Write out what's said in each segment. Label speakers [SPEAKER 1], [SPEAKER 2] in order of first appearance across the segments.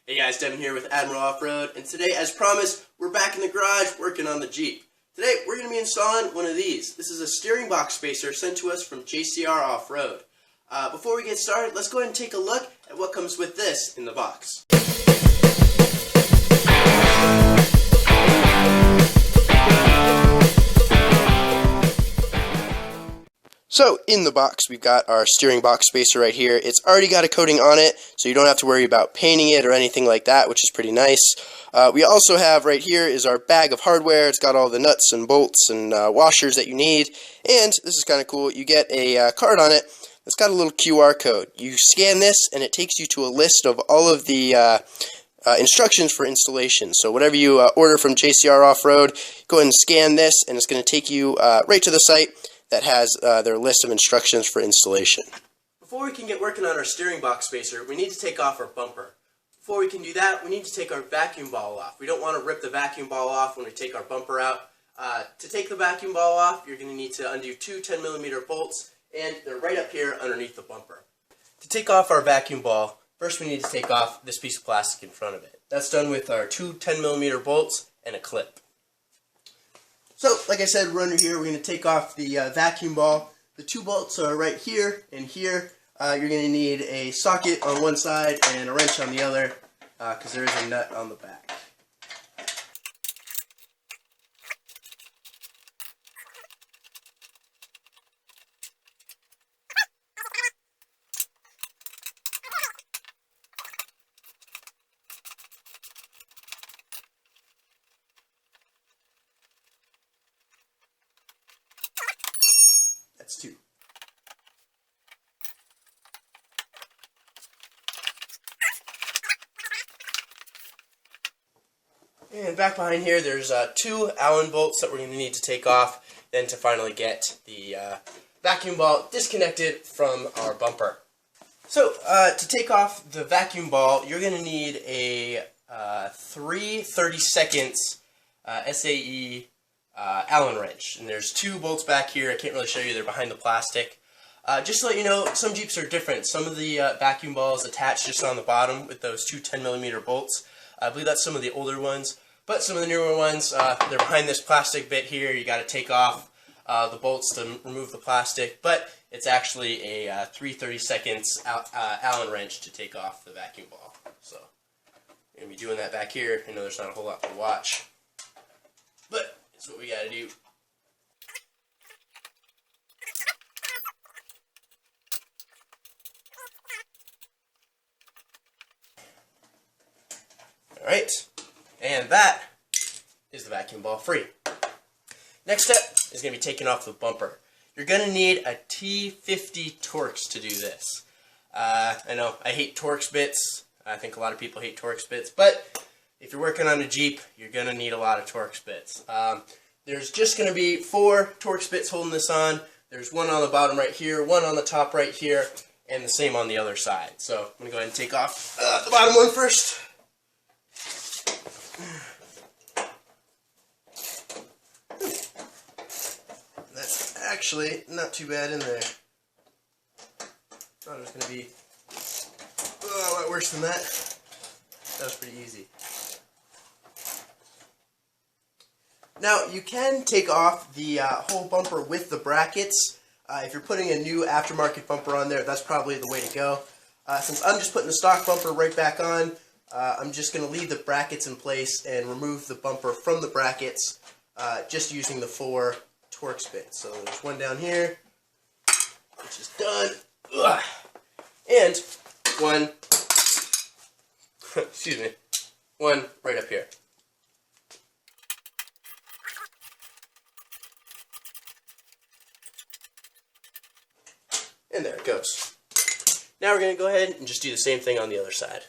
[SPEAKER 1] Hey guys, Devin here with Admiral Offroad, and today, as promised, we're back in the garage working on the Jeep. Today, we're going to be installing one of these. This is a steering box spacer sent to us from JCR Offroad. Before we get started, let's go ahead and take a look at what comes with this in the box. So, in the box, we've got our steering box spacer right here. It's already got a coating on it, so you don't have to worry about painting it or anything like that, which is pretty nice. We also have right here is our bag of hardware. It's got all the nuts and bolts and washers that you need. And this is kind of cool. You get a card on it that's got a little QR code. You scan this, and it takes you to a list of all of the instructions for installation. So whatever you order from JCR Offroad, go ahead and scan this, and it's going to take you right to the site that has their list of instructions for installation. Before we can get working on our steering box spacer, we need to take off our bumper. Before we can do that, we need to take our vacuum ball off. We don't want to rip the vacuum ball off when we take our bumper out. To take the vacuum ball off, you're going to need to undo two 10mm bolts, and they're right up here underneath the bumper. To take off our vacuum ball, first we need to take off this piece of plastic in front of it. That's done with our two 10mm bolts and a clip. So, like I said, we're under here. We're going to take off the vacuum ball. The two bolts are right here and here. You're going to need a socket on one side and a wrench on the other, because there is a nut on the back. That's two. And back behind here, there's two Allen bolts that we're going to need to take off, then to finally get the vacuum ball disconnected from our bumper. So, to take off the vacuum ball, you're going to need a 3/32 SAE Allen wrench, and there's two bolts back here. I can't really show you, they're behind the plastic. Just to let you know, some Jeeps are different. Some of the vacuum balls attach just on the bottom with those two 10mm bolts. I believe that's some of the older ones, but some of the newer ones, they're behind this plastic bit here. You got to take off the bolts to remove the plastic, but it's actually a 3/32 Allen wrench to take off the vacuum ball. So, you're going to be doing that back here. I know there's not a whole lot to watch, but it's what we got to do. Alright, and that is the vacuum ball free. Next step is going to be taking off the bumper. You're going to need a T50 Torx to do this. I know, I hate Torx bits. I think a lot of people hate Torx bits, but if you're working on a Jeep, you're going to need a lot of Torx bits. There's just going to be 4 Torx bits holding this on. There's one on the bottom right here, one on the top right here, and the same on the other side. So I'm going to go ahead and take off the bottom one first. That's actually not too bad in there. Thought it was going to be a lot worse than that. That was pretty easy. Now, you can take off the whole bumper with the brackets. If you're putting a new aftermarket bumper on there, that's probably the way to go. Since I'm just putting the stock bumper right back on, I'm just going to leave the brackets in place and remove the bumper from the brackets, just using the 4 Torx bits. So there's one down here, which is done, and one, excuse me, one right up here. And there it goes. Now we're going to go ahead and just do the same thing on the other side.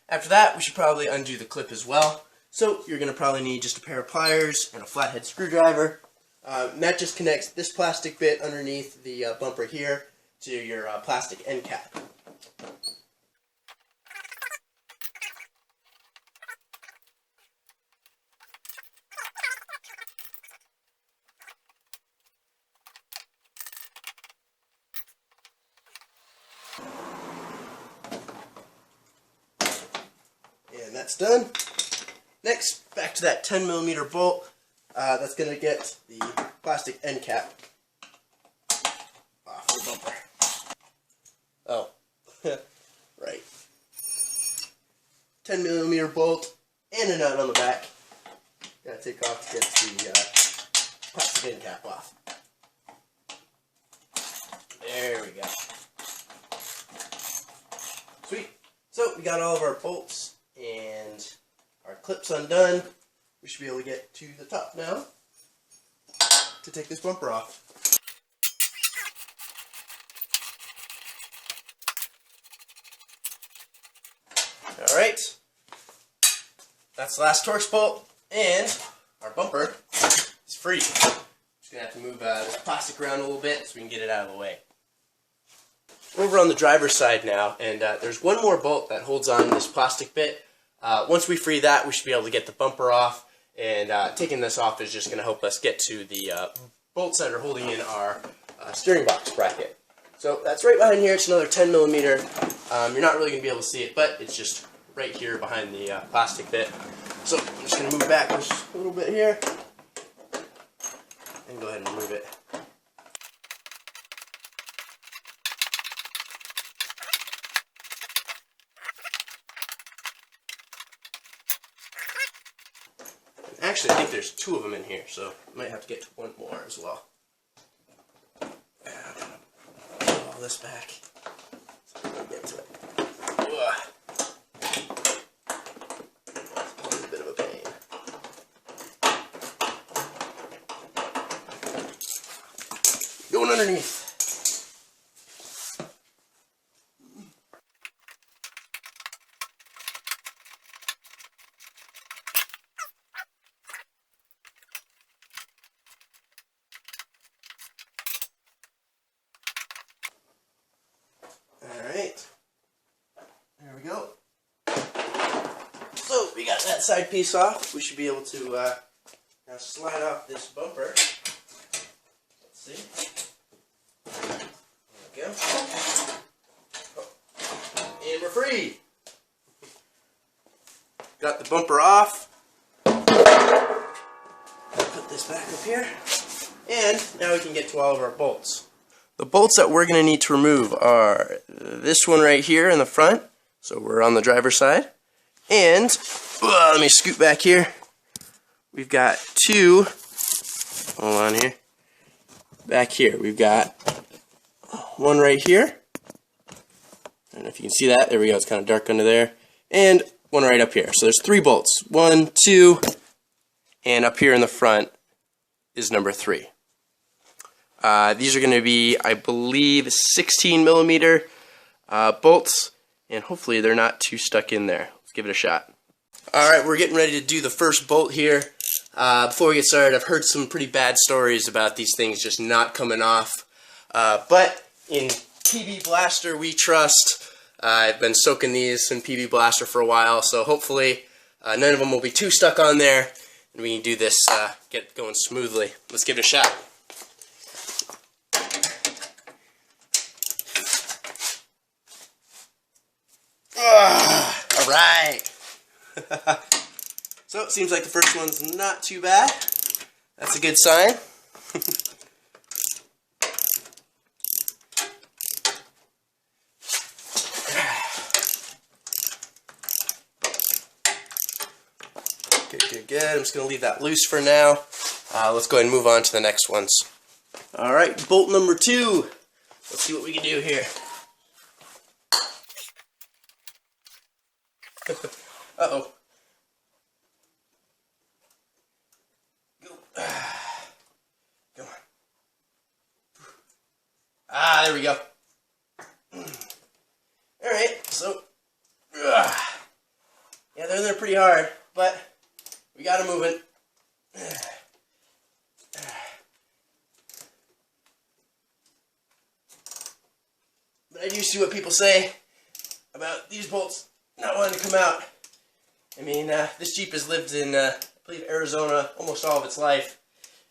[SPEAKER 1] After that, we should probably undo the clip as well. So you're going to probably need just a pair of pliers and a flathead screwdriver. And that just connects this plastic bit underneath the bumper here to your plastic end cap. that's done. Next, back to that 10mm bolt. That's going to get the plastic end cap off the bumper. Oh, right. 10mm bolt and a nut on the back. Gotta take off to get the plastic end cap off. There we go. Sweet. So we got all of our bolts and our clips undone. We should be able to get to the top now to take this bumper off. Alright, that's the last Torx bolt, and our bumper is free. Just going to have to move this plastic around a little bit so we can get it out of the way. We're over on the driver's side now, and there's one more bolt that holds on this plastic bit. Once we free that, we should be able to get the bumper off, and taking this off is just going to help us get to the bolts that are holding in our steering box bracket. So that's right behind here. It's another 10mm. You're not really going to be able to see it, but it's just right here behind the plastic bit. So I'm just going to move back just a little bit here and go ahead and remove it. Actually, I think there's two of them in here, so I might have to get to one more as well. Put all this back so I can get to it. It's a bit of a pain. Going underneath. Alright, there we go. So we got that side piece off. We should be able to now slide off this bumper. Let's see. There we go. Oh. And we're free. Got the bumper off. Put this back up here. And now we can get to all of our bolts. The bolts that we're going to need to remove are this one right here in the front, so we're on the driver's side, and let me scoot back here. We've got two, hold on here, back here. We've got one right here. I don't know if you can see that. There we go. It's kind of dark under there. And one right up here. So there's three bolts. 1, 2, and up here in the front is number 3. These are going to be, I believe, 16mm bolts, and hopefully they're not too stuck in there. Let's give it a shot. Alright, we're getting ready to do the first bolt here. Before we get started, I've heard some pretty bad stories about these things just not coming off. But in PB Blaster we trust. I've been soaking these in PB Blaster for a while, so hopefully none of them will be too stuck on there, and we can do this, get going smoothly. Let's give it a shot. Alright. So it seems like the first one's not too bad. That's a good sign. Good. I'm just going to leave that loose for now. Let's go ahead and move on to the next ones. Alright, bolt number 2. Let's see what we can do here. Uh-oh. Go. Come on. There we go. Alright, so yeah, they're in there pretty hard, but we got them moving. But I do see what people say about these bolts not wanting to come out. I mean, this Jeep has lived in, I believe, Arizona almost all of its life.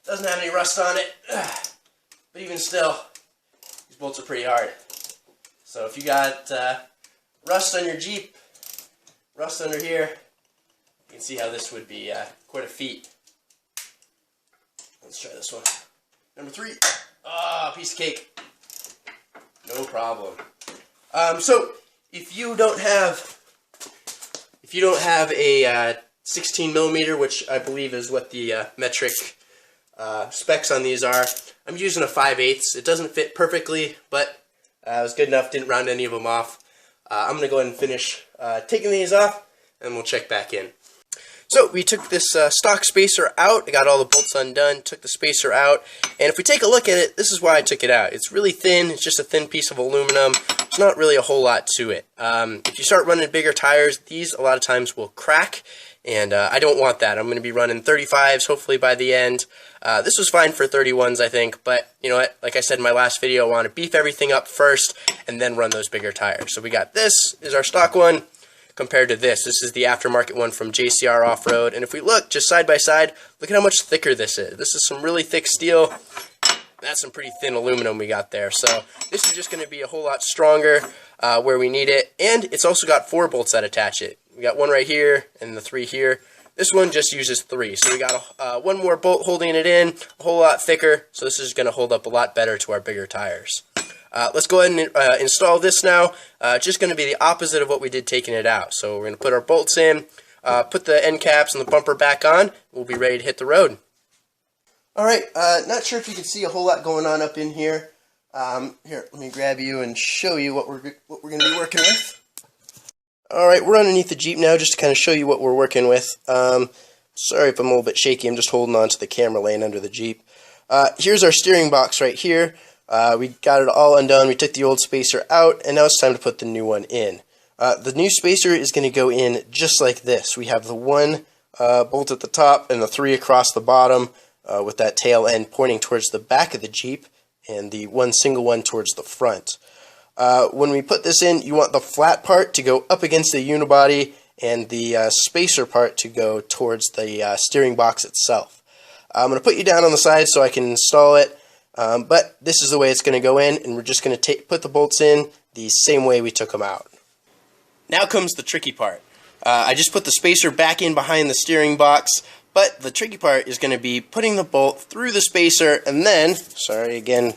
[SPEAKER 1] Doesn't have any rust on it, but even still, these bolts are pretty hard. So if you got rust on your Jeep, rust under here, can see how this would be quite a feat. Let's try this one. Number 3. Ah, piece of cake. No problem. So if you don't have a 16 millimeter, which I believe is what the metric specs on these are, I'm using a 5/8. It doesn't fit perfectly, but it was good enough. Didn't round any of them off. I'm gonna go ahead and finish taking these off, and we'll check back in. So we took this stock spacer out. I got all the bolts undone, took the spacer out, and if we take a look at it, this is why I took it out. It's really thin. It's just a thin piece of aluminum. There's not really a whole lot to it. If you start running bigger tires, these a lot of times will crack, and I don't want that. I'm going to be running 35s hopefully by the end. This was fine for 31s, I think, but you know what? Like I said in my last video, I want to beef everything up first and then run those bigger tires. So we got this is our stock one. Compared to this. This is the aftermarket one from JCR Offroad, and if we look just side by side, look at how much thicker this is. This is some really thick steel. That's some pretty thin aluminum we got there. So this is just going to be a whole lot stronger where we need it, and it's also got 4 bolts that attach it. We got 1 right here and the 3 here. This one just uses 3, so we got 1 more bolt holding it in, a whole lot thicker, so this is going to hold up a lot better to our bigger tires. Let's go ahead and install this now. Just going to be the opposite of what we did taking it out. So we're going to put our bolts in, put the end caps and the bumper back on. We'll be ready to hit the road. Alright, not sure if you can see a whole lot going on up in here. Here, let me grab you and show you what we're going to be working with. Alright, we're underneath the Jeep now just to kind of show you what we're working with. Sorry if I'm a little bit shaky, I'm just holding on to the camera laying under the Jeep. Here's our steering box right here. We got it all undone, we took the old spacer out, and now it's time to put the new one in. The new spacer is going to go in just like this. We have the 1 bolt at the top and the 3 across the bottom with that tail end pointing towards the back of the Jeep and the 1 single one towards the front. When we put this in, you want the flat part to go up against the unibody and the spacer part to go towards the steering box itself. I'm going to put you down on the side so I can install it. But this is the way it's going to go in, and we're just going to put the bolts in the same way we took them out. Now comes the tricky part. I just put the spacer back in behind the steering box, but the tricky part is going to be putting the bolt through the spacer, and then, sorry again,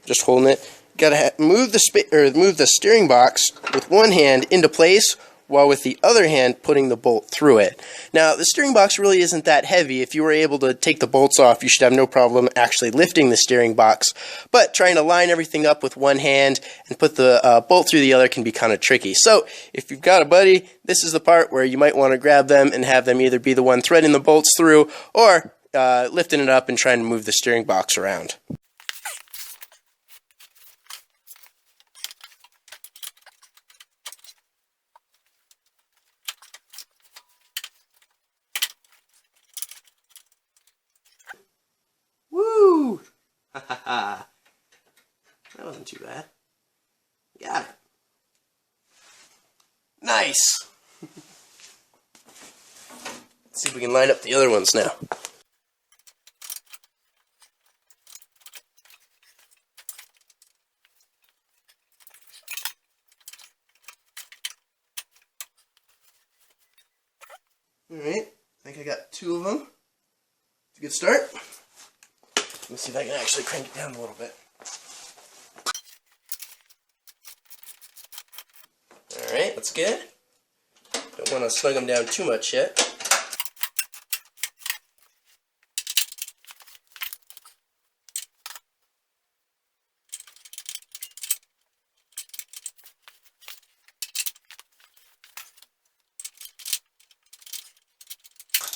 [SPEAKER 1] just holding it, gotta move the steering box with one hand into place, while with the other hand putting the bolt through it. Now, the steering box really isn't that heavy. If you were able to take the bolts off, you should have no problem actually lifting the steering box. But trying to line everything up with one hand and put the bolt through the other can be kind of tricky. So, if you've got a buddy, this is the part where you might want to grab them and have them either be the one threading the bolts through or lifting it up and trying to move the steering box around. Woo! Ha ha ha. That wasn't too bad. Got it. Nice! Let's see if we can line up the other ones now. Alright, I think I got 2 of them. It's a good start. Let me see if I can actually crank it down a little bit. Alright, that's good. Don't want to snug them down too much yet.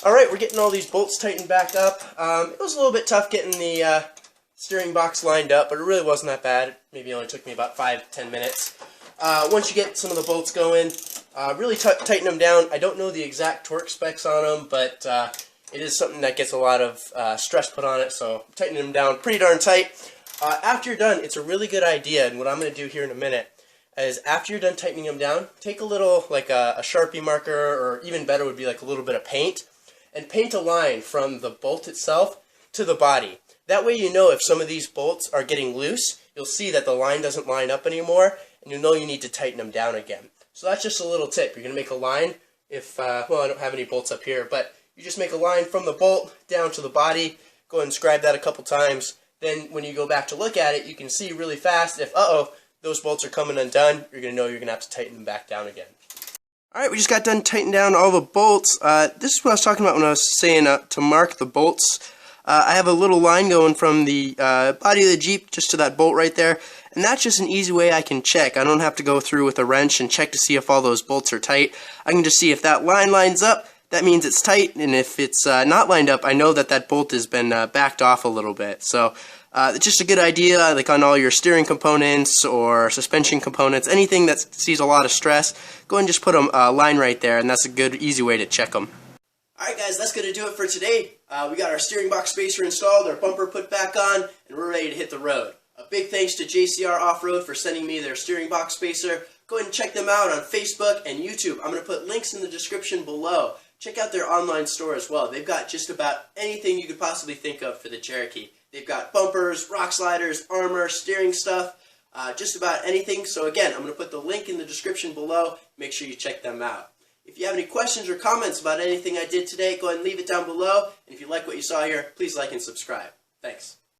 [SPEAKER 1] Alright, we're getting all these bolts tightened back up. It was a little bit tough getting the steering box lined up, but it really wasn't that bad. Maybe it only took me about 5-10 minutes. Once you get some of the bolts going, really tighten them down. I don't know the exact torque specs on them, but it is something that gets a lot of stress put on it, so tightening them down pretty darn tight. After you're done, it's a really good idea, and what I'm going to do here in a minute is after you're done tightening them down, take a little, like a Sharpie marker, or even better would be like a little bit of paint, and paint a line from the bolt itself to the body. That way you know if some of these bolts are getting loose, you'll see that the line doesn't line up anymore, and you know you need to tighten them down again. So that's just a little tip. You're going to make a line, if, well, I don't have any bolts up here, but you just make a line from the bolt down to the body. Go ahead and scribe that a couple times. Then when you go back to look at it, you can see really fast if, those bolts are coming undone, you're going to know you're going to have to tighten them back down again. Alright, we just got done tightening down all the bolts. This is what I was talking about when I was saying to mark the bolts. I have a little line going from the body of the Jeep just to that bolt right there, and that's just an easy way I can check. I don't have to go through with a wrench and check to see if all those bolts are tight. I can just see if that line lines up, that means it's tight, and if it's not lined up, I know that that bolt has been backed off a little bit. So it's just a good idea, like on all your steering components or suspension components, anything that sees a lot of stress, go ahead and just put a line right there, and that's a good, easy way to check them. Alright guys, that's going to do it for today. We got our steering box spacer installed, our bumper put back on, and we're ready to hit the road. A big thanks to JCR Offroad for sending me their steering box spacer. Go ahead and check them out on Facebook and YouTube. I'm going to put links in the description below. Check out their online store as well. They've got just about anything you could possibly think of for the Cherokee. They've got bumpers, rock sliders, armor, steering stuff, just about anything. So again, I'm going to put the link in the description below. Make sure you check them out. If you have any questions or comments about anything I did today, go ahead and leave it down below. And if you like what you saw here, please like and subscribe. Thanks.